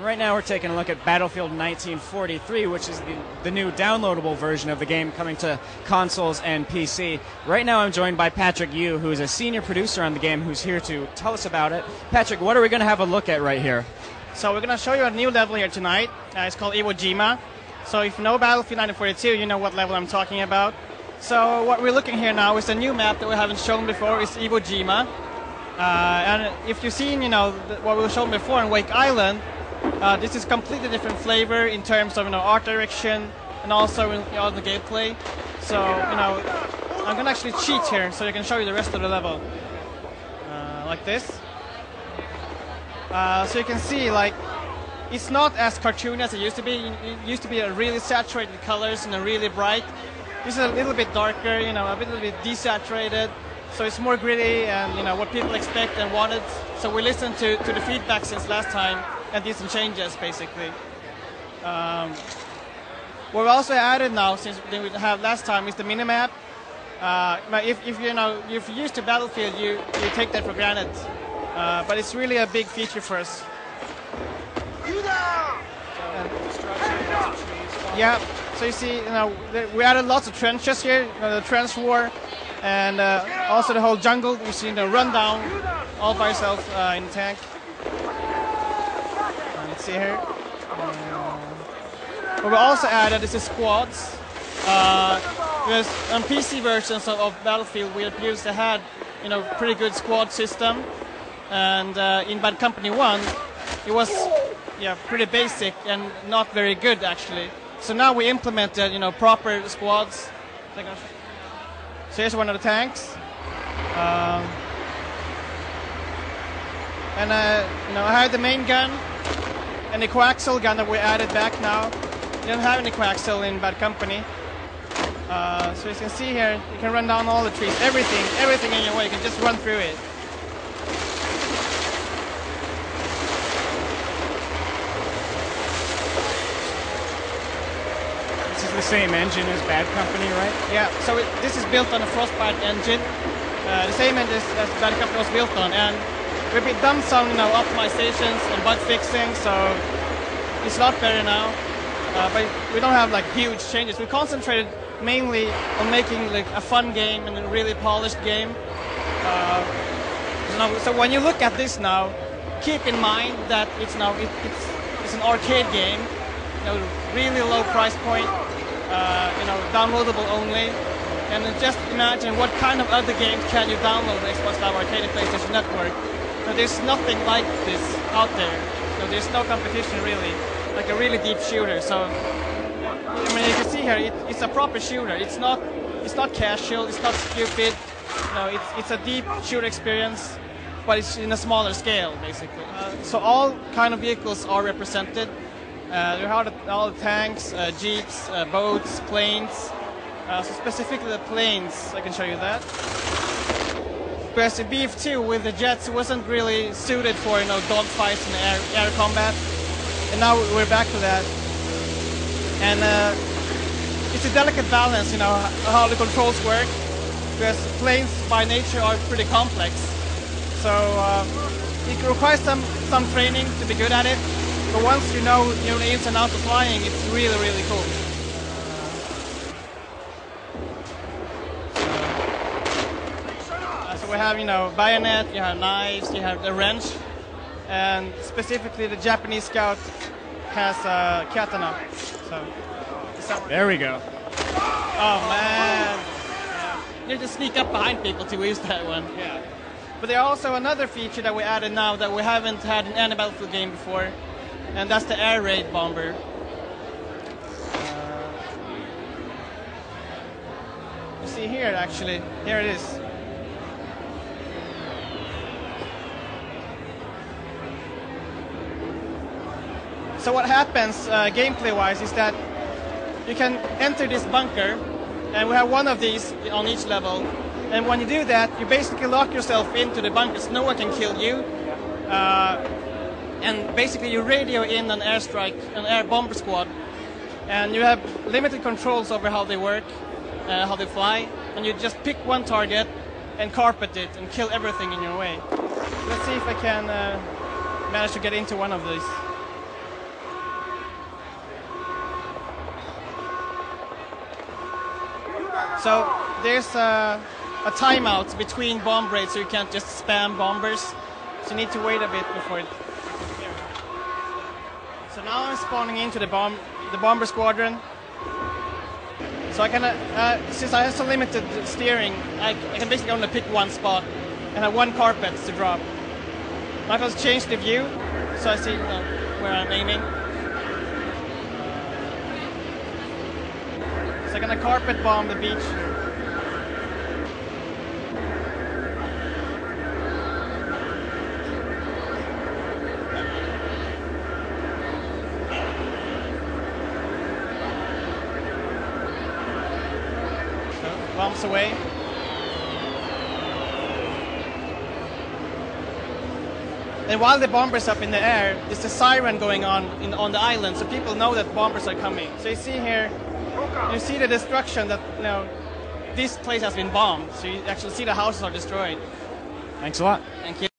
Right now we're taking a look at Battlefield 1943, which is the new downloadable version of the game coming to consoles and PC. Right now I'm joined by Patrick Yu, who is a senior producer on the game, who's here to tell us about it. Patrick, what are we going to have a look at right here? So we're going to show you a new level here tonight. It's called Iwo Jima. So if you know Battlefield 1942, you know what level I'm talking about. So what we're looking here now is a new map that we haven't shown before. It's Iwo Jima. And if you've seen, what we've shown before in Wake Island, this is completely different flavor in terms of, art direction and also in the gameplay. So, I'm going to actually cheat here so I can show you the rest of the level. Like this. So you can see, it's not as cartoony as it used to be. It used to be a really saturated colors and a really bright. This is a little bit darker, a little bit desaturated. So it's more gritty and, what people expect and wanted. So we listened to the feedback since last time and did some changes, basically. What we also added now, since we didn't have last time, is the minimap. If you're used to Battlefield, you take that for granted. But it's really a big feature for us. Yeah, so you see, we added lots of trenches here, the trench war, and also the whole jungle. You see the rundown all by yourself in the tank. Let's see here. What we also added is the squads. Because on PC versions of Battlefield, we previously had, pretty good squad system, and in Bad Company 1, it was, pretty basic and not very good actually. So now we implemented, proper squads. So here's one of the tanks. And I had the main gun and the coaxial gun that we added back now. You don't have any coaxial in Bad Company. So as you can see here, you can run down all the trees, everything in your way. You can just run through it. This is the same engine as Bad Company, right? Yeah. So this is built on a Frostbite engine, the same engine as Bad Company was built on, and we've done some optimizations and bug fixing, so it's a lot better now. But we don't have huge changes. We concentrated mainly on making a fun game and a really polished game. So when you look at this now, keep in mind that it's an arcade game, really low price point, downloadable only. And then just imagine what kind of other games can you download on Xbox Live Arcade and PlayStation Network. There's nothing like this out there. There's no competition really, like a really deep shooter. So you can see here, it's a proper shooter. It's not casual. It's not stupid. It's a deep shooter experience, but it's in a smaller scale basically. So all kind of vehicles are represented. You have all the tanks, jeeps, boats, planes. So specifically the planes, I can show you that. Whereas the BF2 with the jets wasn't really suited for dogfights and air combat, and now we're back to that. And it's a delicate balance, how the controls work, because planes by nature are pretty complex. So it requires some training to be good at it, but once you know the ins and outs of flying, it's really, really cool. We have, bayonet, you have knives, you have the wrench, and specifically the Japanese scout has a katana. So there we go. Oh man! Yeah. You just sneak up behind people to use that one. Yeah. But there's also another feature that we added now that we haven't had in any Battlefield game before, and that's the air raid bomber. You see here, actually, here it is. So what happens gameplay-wise is that you can enter this bunker, and we have one of these on each level. And when you do that, you basically lock yourself into the bunker so no one can kill you. And basically you radio in an airstrike, an air bomber squad. And you have limited controls over how they work, how they fly. And you just pick one target and carpet it and kill everything in your way. Let's see if I can manage to get into one of these. So there's a timeout between bomb raids, so you can't just spam bombers. So you need to wait a bit before it. So now I'm spawning into the bomber squadron. So I can, since I have so limited steering, I can basically only pick one spot and have one carpet to drop. Now I can change the view, so I see where I'm aiming. So I'm gonna carpet bomb the beach. Bombs away. And while the bomber's up in the air, there's a siren going on on the island, so people know that bombers are coming. So you see here, you see the destruction that, this place has been bombed. So you actually see the houses are destroyed. Thanks a lot. Thank you.